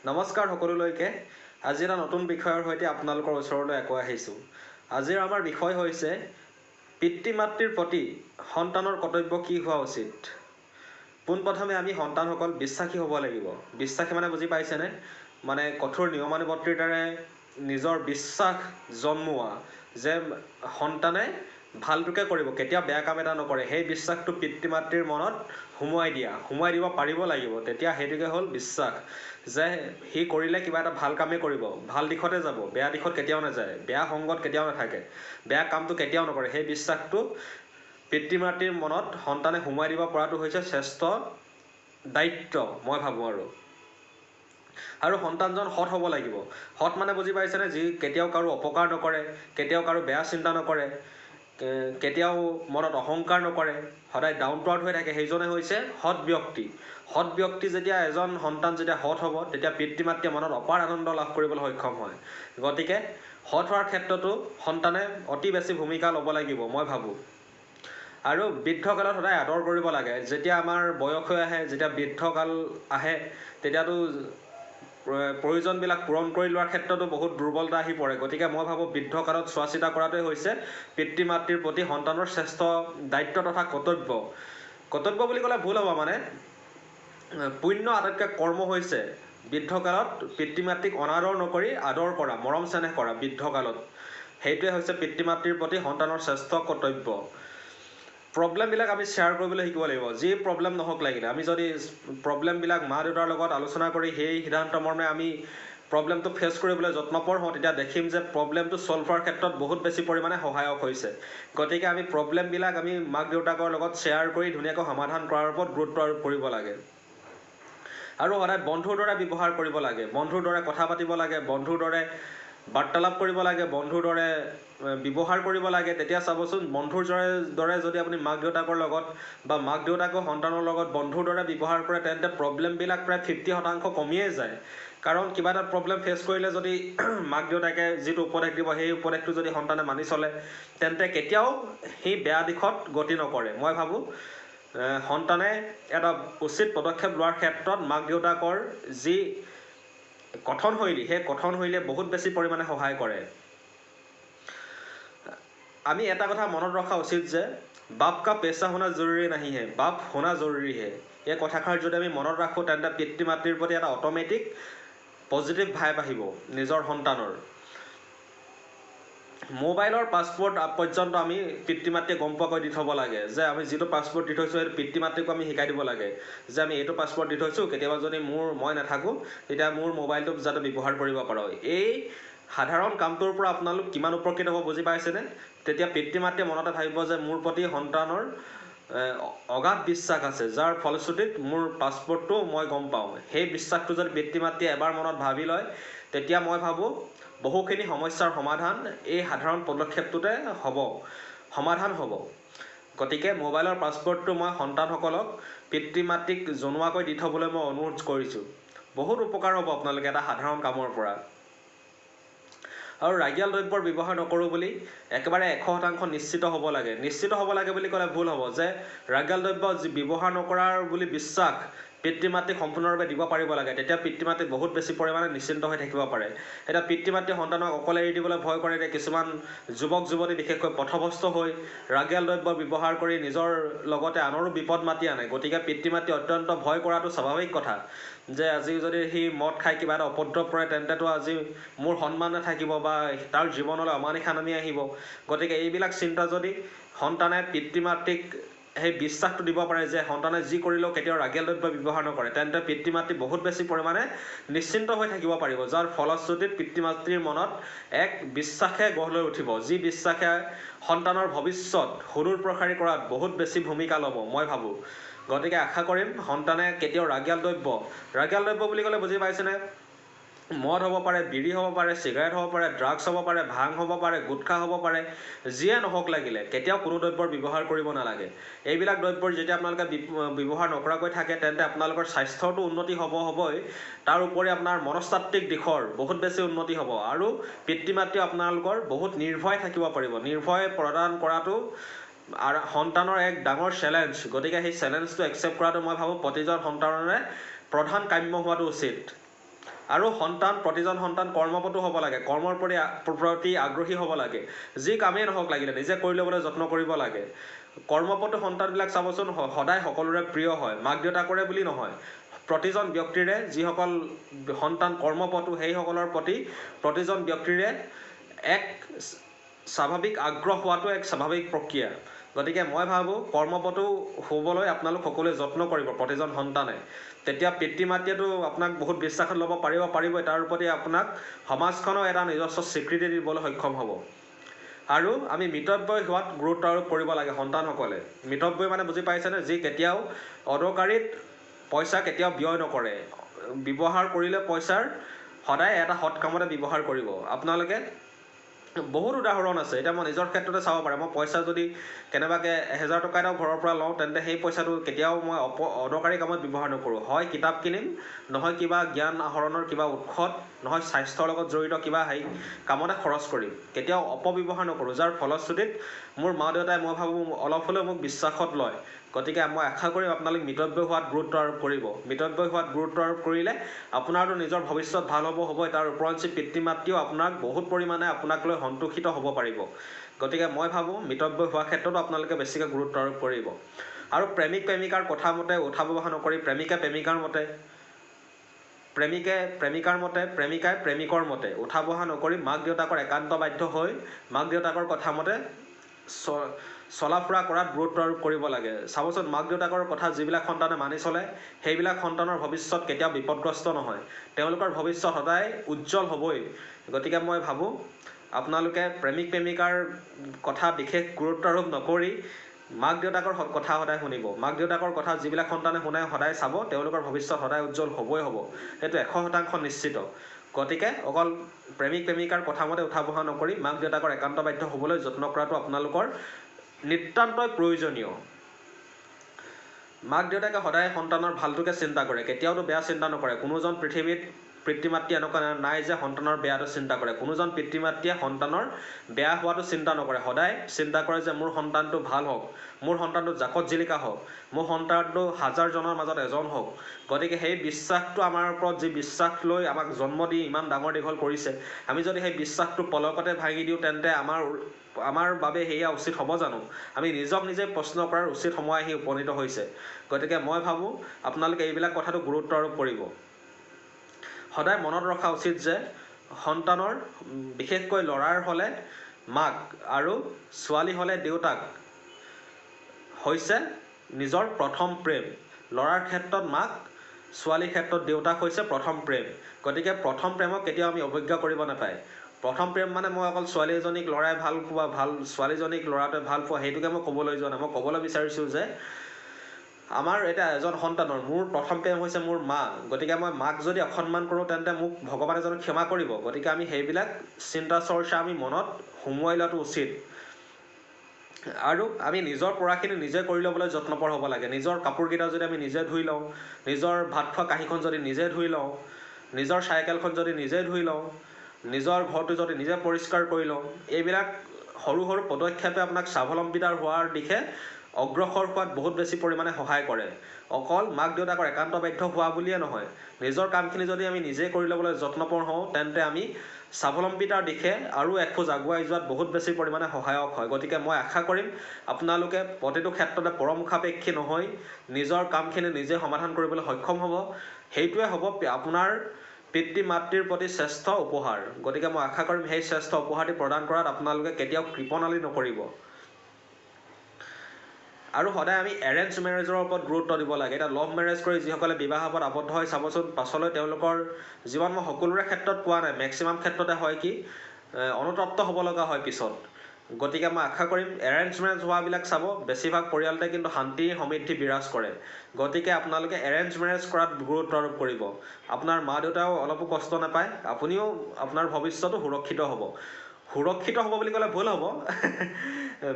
নমস্কাৰ সকলোলৈকে। আজি এটা নতুন বিষয়ৰ সৈতে আপোনালোকৰ ওচৰলৈ আকৌ আহিছোঁ। আজিৰ আমাৰ বিষয় হৈছে পিতৃ মাতৃৰ প্ৰতি সন্তানৰ কৰ্তব্য কি হোৱা উচিত। পোনপ্ৰথমে আমি সন্তানসকল বিশ্বাসী হ'ব লাগিব। বিশ্বাসী মানে বুজি পাইছেনে? মানে কঠোৰ নিয়মানুৱৰ্তিতাৰে নিজৰ বিশ্বাস জন্মোৱা যে সন্তানে ভালটোকে কৰিব, কেতিয়াও বেয়া কাম এটা নকৰে। সেই বিশ্বাসটো পিতৃ মাতৃৰ মনত সোমোৱাই দিব পাৰিব লাগিব। তেতিয়া সেইটোকে হ'ল বিশ্বাস, যে সি কৰিলে কিবা এটা ভাল কামেই কৰিব, ভাল দিশতে যাব, বেয়া দিশত কেতিয়াও নাযায়, বেয়া সংগত কেতিয়াও নাথাকে, বেয়া কামটো কেতিয়াও নকৰে। সেই বিশ্বাসটো পিতৃ মাতৃৰ মনত সন্তানে সোমোৱাই দিব পৰাটো হৈছে শ্ৰেষ্ঠ দায়িত্ব, মই ভাবোঁ। আৰু সন্তানজন সৎ হ'ব লাগিব। সৎ মানে বুজি পাইছেনে? যি কেতিয়াও কাৰো অপকাৰ নকৰে, কেতিয়াও কাৰো বেয়া চিন্তা নকৰে, কেতিয়াও মনত অহংকাৰ নকৰে, সদায় ডাউন টু আৰ্থ হৈ থাকে, সেইজনে হৈছে সৎ ব্যক্তি। সৎ ব্যক্তি যেতিয়া এজন সন্তান যেতিয়া সৎ হ'ব, তেতিয়া পিতৃ মাতৃয়ে মনত অপাৰ আনন্দ লাভ কৰিবলৈ সক্ষম হয়। গতিকে সৎ হোৱাৰ ক্ষেত্ৰতো সন্তানে অতি বেছি ভূমিকা ল'ব লাগিব, মই ভাবোঁ। আৰু বৃদ্ধকালত সদায় আদৰ কৰিব লাগে। যেতিয়া আমাৰ বয়স হৈ আহে, যেতিয়া বৃদ্ধকাল আহে, তেতিয়াতো প্ৰয়োজনবিলাক পূৰণ কৰি লোৱাৰ ক্ষেত্ৰতো বহুত দুৰ্বলতা আহি পৰে। গতিকে মই ভাবোঁ বৃদ্ধকালত চোৱা চিতা কৰাটোৱে হৈছে পিতৃ মাতৃৰ প্ৰতি সন্তানৰ শ্ৰেষ্ঠ দায়িত্ব তথা কৰ্তব্য। কৰ্তব্য বুলি ক'লে ভুল হ'ব, মানে পুণ্য আটাইতকৈ কৰ্ম হৈছে বৃদ্ধকালত পিতৃ মাতৃক অনাদৰ নকৰি আদৰ কৰা, মৰম চেনেহ কৰা। বৃদ্ধকালত সেইটোৱে হৈছে পিতৃ মাতৃৰ প্ৰতি সন্তানৰ শ্ৰেষ্ঠ কৰ্তব্য। প্ৰব্লেমবিলাক আমি শ্বেয়াৰ কৰিবলৈ শিকিব লাগিব। যি প্ৰব্লেম নহওক লাগিলে, আমি যদি প্ৰব্লেমবিলাক মা দেউতাৰ লগত আলোচনা কৰি সেই সিদ্ধান্ত মৰ্মে আমি প্ৰব্লেমটো ফেচ কৰিবলৈ যত্নপৰ হওঁ, তেতিয়া দেখিম যে প্ৰব্লেমটো ছল্ভ হোৱাৰ ক্ষেত্ৰত বহুত বেছি পৰিমাণে সহায়ক হৈছে। গতিকে আমি প্ৰব্লেমবিলাক আমি মাক দেউতাকৰ লগত শ্বেয়াৰ কৰি ধুনীয়াকৈ সমাধান কৰাৰ ওপৰত গুৰুত্ব আৰোপ কৰিব লাগে। আৰু সদায় বন্ধুৰ দৰে ব্যৱহাৰ কৰিব লাগে, বন্ধুৰ দৰে কথা পাতিব লাগে, বন্ধুৰ দৰে বাৰ্তালাপ কৰিব লাগে, বন্ধুৰ দৰে ব্যৱহাৰ কৰিব লাগে। তেতিয়া চাবচোন, বন্ধুৰ দৰে যদি আপুনি মাক দেউতাকৰ লগত বা মাক দেউতাকৰ সন্তানৰ লগত বন্ধুৰ দৰে ব্যৱহাৰ কৰে, তেন্তে প্ৰব্লেমবিলাক প্ৰায় 50% কমিয়ে যায়। কাৰণ কিবা এটা প্ৰব্লেম ফেচ কৰিলে যদি মাক দেউতাকে যিটো উপদেশ দিব, সেই উপদেশটো যদি সন্তানে মানি চলে, তেন্তে কেতিয়াও সেই বেয়া দিশত গতি নকৰে। মই ভাবোঁ সন্তানে এটা উচিত পদক্ষেপ লোৱাৰ ক্ষেত্ৰত মাক দেউতাকৰ যি কথনশৈলী, সেই কথনশৈলীয়ে বহুত বেছি পৰিমাণে সহায় কৰে। আমি এটা কথা মনত ৰখা উচিত যে বাপ কা পেচা হোনা জৰুৰী নাহি হে, বাপ হোনা জৰুৰী হে। এই কথাষাৰ যদি আমি মনত ৰাখোঁ, তেন্তে পিতৃ মাতৃৰ প্ৰতি এটা অট'মেটিক পজিটিভ ভাইব আহিব নিজৰ সন্তানৰ। মোবাইলৰ পাছপৰ্ট পৰ্যন্ত আমি পিতৃ মাতৃয়ে গম পোৱাকৈ দি থ'ব লাগে, যে আমি যিটো পাছপৰ্ট দি থৈছোঁ সেইটো পিতৃ মাতৃকো আমি শিকাই দিব লাগে, যে আমি এইটো পাছপৰ্ট দি থৈছোঁ, কেতিয়াবা যদি মই নাথাকোঁ তেতিয়া মোৰ মোবাইলটো যাতে ব্যৱহাৰ কৰিব পাৰোঁ। এই সাধাৰণ কামটোৰ পৰা আপোনালোক কিমান উপকৃত হ'ব বুজি পাইছেনে? তেতিয়া পিতৃ মাতৃয়ে মনতে ভাবিব যে মোৰ প্ৰতি সন্তানৰ অগাধ বিশ্বাস আছে, যাৰ ফলশ্ৰুতিত মোৰ পাছপৰ্টটো মই গম পাওঁ। সেই বিশ্বাসটো যদি পিতৃ মাতৃয়ে এবাৰ মনত ভাবি লয়, তেতিয়া মই ভাবোঁ বহুখিনি সমস্যাৰ সমাধান এই সাধাৰণ পদক্ষেপটোতে সমাধান হ'ব। গতিকে মোবাইলৰ পাছপৰ্টটো মই সন্তানসকলক পিতৃ মাতৃক জনোৱাকৈ দি থ'বলৈ মই অনুৰোধ কৰিছোঁ। বহুত উপকাৰ হ'ব আপোনালোকে এটা সাধাৰণ কামৰ পৰা। আৰু ৰাগিয়াল দ্ৰব্যৰ ব্যৱহাৰ নকৰোঁ বুলি একেবাৰে 100% নিশ্চিত হ'ব লাগে। নিশ্চিত হ'ব লাগে বুলি ক'লে ভুল হ'ব, যে ৰাগিয়াল দ্ৰব্য ব্যৱহাৰ নকৰাৰ বুলি বিশ্বাস পিতৃ মাতৃক সম্পূৰ্ণৰূপে দিব পাৰিব লাগে। তেতিয়া পিতৃ মাতৃ বহুত বেছি পৰিমাণে নিশ্চিন্ত হৈ থাকিব পাৰে। এতিয়া পিতৃ মাতৃয়ে সন্তানক অকলে এৰি দিবলৈ ভয় কৰে। এতিয়া কিছুমান যুৱক যুৱতী বিশেষকৈ পথভ্ৰষ্ট হৈ ৰাগিয়াল দ্ৰব্য ব্যৱহাৰ কৰি নিজৰ লগতে আনৰো বিপদ মাতি আনে। গতিকে পিতৃ মাতৃ অত্যন্ত ভয় কৰাটো স্বাভাৱিক কথা, যে আজি যদি সি মদ খাই কিবা এটা উপদ্ৰৱ কৰে, তেন্তেতো আজি মোৰ সন্মান নাথাকিব বা তাৰ জীৱনলৈ অমানিশা নামি আহিব। গতিকে এইবিলাক চিন্তা যদি সন্তানে পিতৃ মাতৃক সেই বিশ্বাসটো দিব পাৰে যে সন্তানে যি কৰিলেও কেতিয়াও ৰাগিয়াল দ্ৰব্য ব্যৱহাৰ নকৰে, তেন্তে পিতৃ মাতৃ বহুত বেছি পৰিমাণে নিশ্চিন্ত হৈ থাকিব পাৰিব, যাৰ ফলশ্ৰুতিত পিতৃ মাতৃৰ মনত এক বিশ্বাসে গঢ় লৈ উঠিব, যি বিশ্বাসে সন্তানৰ ভৱিষ্যত সুদূৰ প্ৰসাৰী কৰাত বহুত বেছি ভূমিকা ল'ব, মই ভাবোঁ। গতিকে আশা কৰিম সন্তানে কেতিয়াও ৰাগিয়াল দ্ৰব্য বুলি ক'লে বুজি পাইছেনে? মদ হ'ব পাৰে, বিড়ি হ'ব পাৰে, চিগাৰেট হ'ব পাৰে, ড্ৰাগছ হ'ব পাৰে, ভাং হ'ব পাৰে, গুটখা হ'ব পাৰে, যিয়ে নহওক লাগিলে কেতিয়াও কোনো দ্ৰব্যৰ ব্যৱহাৰ কৰিব নালাগে। এইবিলাক দ্ৰব্যৰ যেতিয়া আপোনালোকে ব্যৱহাৰ নকৰাকৈ থাকে, তেন্তে আপোনালোকৰ স্বাস্থ্যৰতো উন্নতি হ'বই, তাৰ উপৰি আপোনাৰ মনস্তাত্ত্বিক দিশৰ বহুত বেছি উন্নতি হ'ব। আৰু পিতৃ মাতৃ আপোনালোকৰ বহুত নিৰ্ভয় থাকিব পাৰিব। নিৰ্ভয় প্ৰদান কৰাটো সন্তানৰ এক ডাঙৰ চেলেঞ্জ। গতিকে সেই চেলেঞ্জটো একচেপ্ট কৰাটো মই ভাবোঁ প্ৰতিজন সন্তানৰে প্ৰধান কাম্য হোৱাটো উচিত। আৰু প্ৰতিজন সন্তান কৰ্মপটু হ'ব লাগে, কৰ্মৰ প্ৰতি আগ্ৰহী হ'ব লাগে। যি কামেই নহওক লাগিলে নিজে কৰি ল'বলৈ যত্ন কৰিব লাগে। কৰ্মপটু সন্তানবিলাক চাবচোন সদায় সকলোৰে প্ৰিয় হয়, মাক দেউতাকৰে বুলি নহয়। প্ৰতিজন ব্যক্তিৰে যিসকল সন্তান কৰ্মপটু সেইসকলৰ প্ৰতি প্ৰতিজন ব্যক্তিৰে এক স্বাভাৱিক আগ্ৰহ হোৱাটো এক স্বাভাৱিক প্ৰক্ৰিয়া। গতিকে মই ভাবোঁ কৰ্মপটু হ'বলৈ আপোনালোক সকলোৱে যত্ন কৰিব প্ৰতিজন সন্তানে। তেতিয়া পিতৃ মাতৃয়েতো আপোনাক বহুত বিশ্বাসত ল'ব পাৰিবই, তাৰ প্ৰতি আপোনাক সমাজখনেও এটা নিজস্ব স্বীকৃতি দিবলৈ সক্ষম হ'ব। আৰু আমি মিতব্যয়ী হোৱাত গুৰুত্ব আৰোপ কৰিব লাগে সন্তানসকলে। মিতব্যয়ী মানে বুজি পাইছেনে? যি কেতিয়াও অদৰকাৰীত পইচা কেতিয়াও ব্যয় নকৰে। ব্যৱহাৰ কৰিলে পইচাৰ সদায় এটা সৎ কামতে ব্যৱহাৰ কৰিব। আপোনালোকে বহুত উদাহৰণ আছে। এতিয়া মই নিজৰ ক্ষেত্ৰতে চাব পাৰে, মই পইচা যদি কেনেবাকৈ 1000 টকা এটাও ঘৰৰ পৰা লওঁ, তেন্তে সেই পইচাটো কেতিয়াও মই অদৰকাৰী কামত ব্যৱহাৰ নকৰোঁ। হয় কিতাপ কিনিম, নহয় কিবা জ্ঞান আহৰণৰ কিবা উৎসত, নহয় স্বাস্থ্যৰ লগত জড়িত কিবা কামতে খৰচ কৰিম। কেতিয়াও অপব্যৱহাৰ নকৰোঁ, যাৰ ফলশ্ৰুতিত মোৰ মা দেউতাই মই ভাবোঁ অলপ হ'লেও মোক বিশ্বাসত লয়। গতিকে মই আশা কৰিম আপোনালোক মিতব্যয়ী হোৱাত গুৰুত্ব আৰোপ কৰিব। মিতব্যয়ী হোৱাত গুৰুত্ব আৰোপ কৰিলে আপোনাৰতো নিজৰ ভৱিষ্যত ভাল হ'বই, তাৰ ওপৰঞ্চি পিতৃ মাতৃও আপোনাক বহুত পৰিমাণে আপোনাক লৈ সন্তোষিত হ'ব পাৰিব। গতিকে মই ভাবোঁ মিতব্যয়ী হোৱাৰ ক্ষেত্ৰতো আপোনালোকে বেছিকৈ গুৰুত্ব আৰোপ কৰিব। আৰু প্ৰেমিক প্ৰেমিকাৰ কথা মতে উঠা বহা নকৰি, প্ৰেমিকে প্ৰেমিকাৰ মতে, প্ৰেমিকাই প্ৰেমিকৰ মতে উঠা বহা নকৰি মাক দেউতাকৰ একান্ত বাধ্য হৈ মাক দেউতাকৰ কথা মতে চলা ফুৰা কৰাত গুৰুত্ব আৰোপ কৰিব লাগে। চাবচোন মাক দেউতাকৰ কথা যিবিলাক সন্তানে মানি চলে সেইবিলাক সন্তানৰ ভৱিষ্যত কেতিয়াও বিপদগ্ৰস্ত নহয়, তেওঁলোকৰ ভৱিষ্যত সদায় উজ্জ্বল হ'বই। গতিকে মই ভাবোঁ আপোনালোকে প্ৰেমিক প্ৰেমিকাৰ কথা বিশেষ গুৰুত্ব আৰোপ নকৰি মাক দেউতাকৰ কথা সদায় শুনিব। মাক দেউতাকৰ কথা যিবিলাক সন্তানে শুনে সদায় চাব, তেওঁলোকৰ ভৱিষ্যত সদায় উজ্জ্বল হ'বই হ'ব, সেইটো 100% নিশ্চিত। গতিকে অকল প্ৰেমিক প্ৰেমিকাৰ কথা মতে উঠা বহা নকৰি মাক দেউতাকৰ একান্ত বাধ্য হ'বলৈ যত্ন কৰাটো আপোনালোকৰ নিতান্তই প্ৰয়োজনীয়। মাক দেউতাকে সদায় সন্তানৰ ভালটোকে চিন্তা কৰে, কেতিয়াওতো বেয়া চিন্তা নকৰে। কোনোজন পৃথিৱীত পিতৃ মাতৃ এনেকুৱা নাই যে সন্তানৰ বেয়াটো চিন্তা কৰে। কোনোজন পিতৃ মাতৃয়ে সন্তানৰ বেয়া হোৱাটো চিন্তা নকৰে, সদায় চিন্তা কৰে যে মোৰ সন্তানটো ভাল হওক, মোৰ সন্তানটো জাকত জিলিকা হওক, মোৰ সন্তানটো 1000জনৰ মাজত এজন হওক। গতিকে সেই বিশ্বাসটো আমাৰ ওপৰত, যি বিশ্বাস লৈ আমাক জন্ম দি ইমান ডাঙৰ দীঘল কৰিছে, আমি যদি সেই বিশ্বাসটো পলকতে ভাঙি দিওঁ তেন্তে আমাৰ বাবে সেয়া উচিত হ'ব জানো? আমি নিজক নিজে প্ৰশ্ন কৰাৰ উচিত সময় আহি উপনীত হৈছে। গতিকে মই ভাবোঁ আপোনালোকে এইবিলাক কথাটো গুৰুত্ব আৰোপ কৰিব। সদায় মনত ৰখা উচিত যে সন্তানৰ, বিশেষকৈ ল'ৰাৰ হ'লে মাক আৰু ছোৱালী হ'লে দেউতাক হৈছে নিজৰ প্ৰথম প্ৰেম। ল'ৰাৰ ক্ষেত্ৰত মাক, ছোৱালীৰ ক্ষেত্ৰত দেউতাক হৈছে প্ৰথম প্ৰেম। গতিকে প্ৰথম প্ৰেমক কেতিয়াও আমি অৱজ্ঞা কৰিব নাপায়। প্ৰথম প্ৰেম মানে মই অকল ছোৱালী এজনীক ল'ৰাই ভাল পোৱা, ছোৱালীজনীক ল'ৰাটোৱে ভাল পোৱা সেইটোকে মই ক'বলৈ যোৱা নাই। মই ক'বলৈ বিচাৰিছোঁ যে আমাৰ এতিয়া এজন সন্তানৰ মোৰ প্ৰথম প্ৰেম হৈছে মোৰ মা। গতিকে মই মাক যদি অসন্মান কৰোঁ তেন্তে মোক ভগৱানে জানো ক্ষমা কৰিব? গতিকে আমি সেইবিলাক চিন্তা চৰ্চা আমি মনত সুমুৱাই লোৱাটো উচিত। আৰু আমি নিজৰ পঢ়াখিনি নিজে কৰি ল'বলৈ যত্নপৰ হ'ব লাগে। নিজৰ কাপোৰকেইটা যদি আমি নিজে ধুই লওঁ, নিজৰ ভাত খোৱা কাঁহীখন যদি নিজে ধুই লওঁ, নিজৰ চাইকেলখন যদি নিজে ধুই লওঁ, নিজৰ ঘৰটো যদি নিজে পৰিষ্কাৰ কৰি লওঁ, এইবিলাক সৰু সৰু পদক্ষেপে আপোনাক স্বাৱলম্বিতাৰ হোৱাৰ দিশে অগ্ৰসৰ হোৱাত বহুত বেছি পৰিমাণে সহায় কৰে। অকল মাক দেউতাকৰ একান্ত বাধ্য হোৱা বুলিয়ে নহয়, নিজৰ কামখিনি যদি আমি নিজে কৰি ল'বলৈ যত্নপৰ হওঁ তেন্তে আমি স্বাৱলম্বিতাৰ দিশে আৰু এখোজ আগুৱাই যোৱাত বহুত বেছি পৰিমাণে সহায়ক হয়। গতিকে মই আশা কৰিম আপোনালোকে প্ৰতিটো ক্ষেত্ৰতে পৰমুখাপেক্ষী নহয় নিজৰ কামখিনি নিজে সমাধান কৰিবলৈ সক্ষম হ'ব। সেইটোৱে হ'ব আপোনাৰ পিতৃ মাতৃৰ প্ৰতি শ্ৰেষ্ঠ উপহাৰ। গতিকে মই আশা কৰিম সেই শ্ৰেষ্ঠ উপহাৰটি প্ৰদান কৰাত আপোনালোকে কেতিয়াও কৃপণালি নকৰিব। আৰু সদায় আমি এৰেঞ্জ মেৰেজৰ ওপৰত গুৰুত্ব দিব লাগে। এতিয়া লভ মেৰেজ কৰি যিসকলে বিবাহত আবদ্ধ হৈ চাবচোন পাছলৈ তেওঁলোকৰ জীৱন, মই সকলোৰে ক্ষেত্ৰত কোৱা নাই, মেক্সিমাম ক্ষেত্ৰতে হয় কি অনুতপ্ত হ'ব লগা হয় পিছত। গতিকে মই আশা কৰিম এৰেঞ্জ মেৰেজ হোৱাবিলাক চাব, বেছিভাগ পৰিয়ালতে কিন্তু শান্তি সমৃদ্ধি বিৰাজ কৰে। গতিকে আপোনালোকে এৰেঞ্জ মেৰেজ কৰাত গুৰুত্ব আৰোপ কৰিব। আপোনাৰ মা দেউতাও অলপো কষ্ট নাপায়, আপুনিও আপোনাৰ ভৱিষ্যতো সুৰক্ষিত হ'ব। সুৰক্ষিত হ'ব বুলি ক'লে ভুল হ'ব,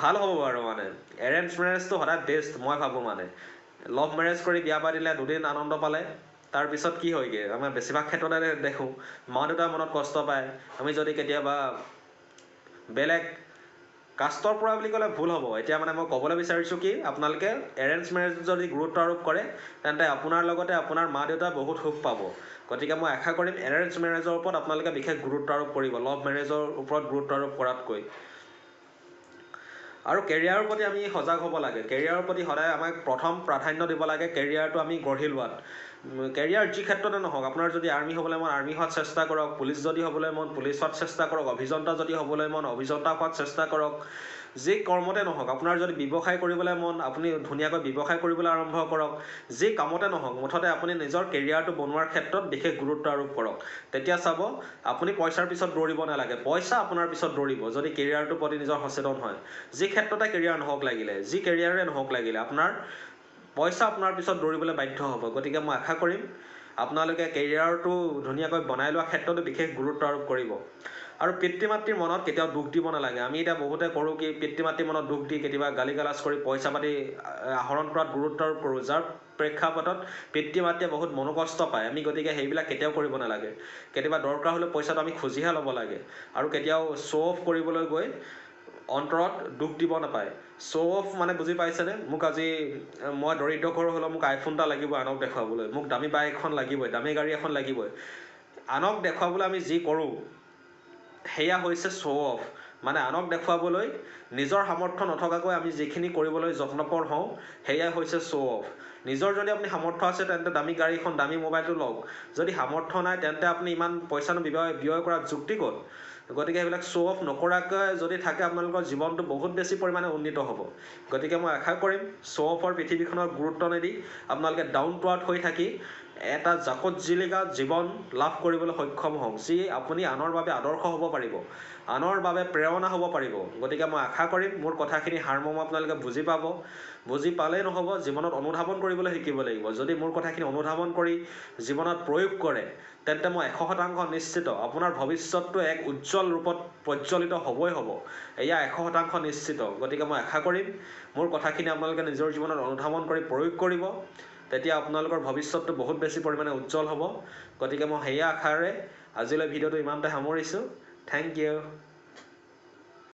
ভাল হ'ব বাৰু। মানে এৰেঞ্জ মেৰেজটো সদায় বেষ্ট মই ভাবোঁ। মানে লভ মেৰেজ কৰি বিয়া পাতিলে দুদিন আনন্দ পালে, তাৰপিছত কি হয়গৈ, আমাৰ বেছিভাগ ক্ষেত্ৰতে দেখোঁ মা দেউতাৰ মনত কষ্ট পায়। আমি যদি কেতিয়াবা বেলেগ কাষ্টৰ পৰা বুলি ক'লে ভুল হ'ব। এতিয়া মানে মই ক'বলৈ বিচাৰিছোঁ কি আপোনালোকে এৰেঞ্জ মেৰেজ যদি গুৰুত্ব আৰোপ কৰে তেন্তে আপোনাৰ লগতে আপোনাৰ মা দেউতাই বহুত সুখ পাব। গতিকে মই আশা কৰিম এৰেঞ্জ মেৰেজৰ ওপৰত আপোনালোকে বিশেষ গুৰুত্ব আৰোপ কৰিব, লভ মেৰেজৰ ওপৰত গুৰুত্ব আৰোপ কৰাতকৈ। আৰু কেৰিয়াৰৰ প্ৰতি আমি সজাগ হ'ব লাগে। কেৰিয়াৰৰ প্ৰতি সদায় আমাক প্ৰথম প্ৰাধান্য দিব লাগে কেৰিয়াৰটো আমি গঢ়ি লোৱাত। কেৰিয়াৰ যি ক্ষেত্ৰতে নহওক, আপোনাৰ যদি আৰ্মি হ'বলৈ মন আৰ্মি হোৱাত চেষ্টা কৰক, পুলিচ যদি হ'বলৈ মন পুলিচ হোৱাত চেষ্টা কৰক, অভিযন্তা যদি হ'বলৈ মন অভিযন্তা হোৱাত চেষ্টা কৰক। যি কৰ্মতে নহওক, আপোনাৰ যদি ব্যৱসায় কৰিবলৈ মন আপুনি ধুনীয়াকৈ ব্যৱসায় কৰিবলৈ আৰম্ভ কৰক। যি কামতে নহওক, মুঠতে আপুনি নিজৰ কেৰিয়াৰটো বনোৱাৰ ক্ষেত্ৰত বিশেষ গুৰুত্ব আৰোপ কৰক। তেতিয়া চাব আপুনি পইচাৰ পিছত দৌৰিব নালাগে, পইচা আপোনাৰ পিছত দৌৰিব যদি কেৰিয়াৰটোৰ প্ৰতি নিজৰ সচেতন হয়। যি ক্ষেত্ৰতে কেৰিয়াৰ নহওক লাগিলে, যি কেৰিয়াৰে নহওক লাগিলে, আপোনাৰ পইচা আপোনাৰ পিছত দৌৰিবলৈ বাধ্য হ'ব। গতিকে মই আশা কৰিম আপোনালোকে কেৰিয়াৰটো ধুনীয়াকৈ বনাই লোৱাৰ ক্ষেত্ৰতো বিশেষ গুৰুত্ব আৰোপ কৰিব। আৰু পিতৃ মাতৃৰ মনত কেতিয়াও দুখ দিব নালাগে। আমি এতিয়া বহুতে কৰোঁ কি, পিতৃ মাতৃৰ মনত দুখ দি কেতিয়াবা গালি গালাজ কৰি পইচা পাতি আহৰণ কৰাত গুৰুত্ব আৰোপ কৰোঁ, যাৰ প্ৰেক্ষাপটত পিতৃ মাতৃয়ে বহুত মনোকষ্ট পায়। আমি গতিকে সেইবিলাক কেতিয়াও কৰিব নালাগে। কেতিয়াবা দৰকাৰ হ'লে পইচাটো আমি খুজিহে ল'ব লাগে। আৰু কেতিয়াও শ্ব' অফ কৰিবলৈ গৈ অন্তৰত দুখ দিব নাপায়। শ্ব' অফ মানে বুজি পাইছেনে? মোক আজি মই দৰিদ্ৰ ঘৰৰ হ'লেও মোক আইফোন এটা লাগিবই আনক দেখুৱাবলৈ, মোক দামী বাইক এখন লাগিবই, দামী গাড়ী এখন লাগিবই। আনক দেখুৱাবলৈ আমি যি কৰোঁ সেয়া হৈছে শ্ব' অফ। মানে আনক দেখুৱাবলৈ নিজৰ সামৰ্থ্য নথকাকৈ আমি যিখিনি কৰিবলৈ যত্নপৰ হওঁ সেয়াই হৈছে শ্ব' অফ। নিজৰ যদি আপুনি সামৰ্থ্য আছে তেন্তে দামী গাড়ীখন দামী মোবাইলটো লওক। যদি সামৰ্থ্য নাই তেন্তে আপুনি ইমান পইচানো ব্যয় কৰাৰ যুক্তি ক'ত? গতিকে সেইবিলাক শ্ব' অফ নকৰাকৈ যদি থাকে আপোনালোকৰ জীৱনটো বহুত বেছি পৰিমাণে উন্নীত হ'ব। গতিকে মই আশা কৰিম শ্ব' অফৰ পৃথিৱীখনত গুৰুত্ব নিদি আপোনালোকে ডাউন টু আৰ্থ হৈ থাকি এটা জাকত জিলিকা জীৱন লাভ কৰিবলৈ সক্ষম হওক, যি আপুনি আনৰ বাবে আদৰ্শ হ'ব পাৰিব, আনৰ বাবে প্ৰেৰণা হ'ব পাৰিব। গতিকে মই আশা কৰিম মোৰ কথাখিনি সাৰমৰ্ম আপোনালোকে বুজি পাব। বুজি পালেই নহ'ব, জীৱনত অনুধাৱন কৰিবলৈ শিকিব লাগিব। যদি মোৰ কথাখিনি অনুধাৱন কৰি জীৱনত প্ৰয়োগ কৰে তেন্তে মই 100% নিশ্চিত আপোনাৰ ভৱিষ্যতটো এক উজ্জ্বল ৰূপত প্ৰজ্বলিত হ'বই হ'ব। এয়া 100% নিশ্চিত। গতিকে মই আশা কৰিম মোৰ কথাখিনি আপোনালোকে নিজৰ জীৱনত অনুধাৱন কৰি প্ৰয়োগ কৰিব, তেতিয়া আপোনালোকৰ ভৱিষ্যতটো বহুত বেছি পৰিমাণে উজ্জ্বল হ'ব। গতিকে মই সেয়া আশাৰে আজিলৈ ভিডিঅ'টো ইমানতে সামৰিছোঁ। Thank U.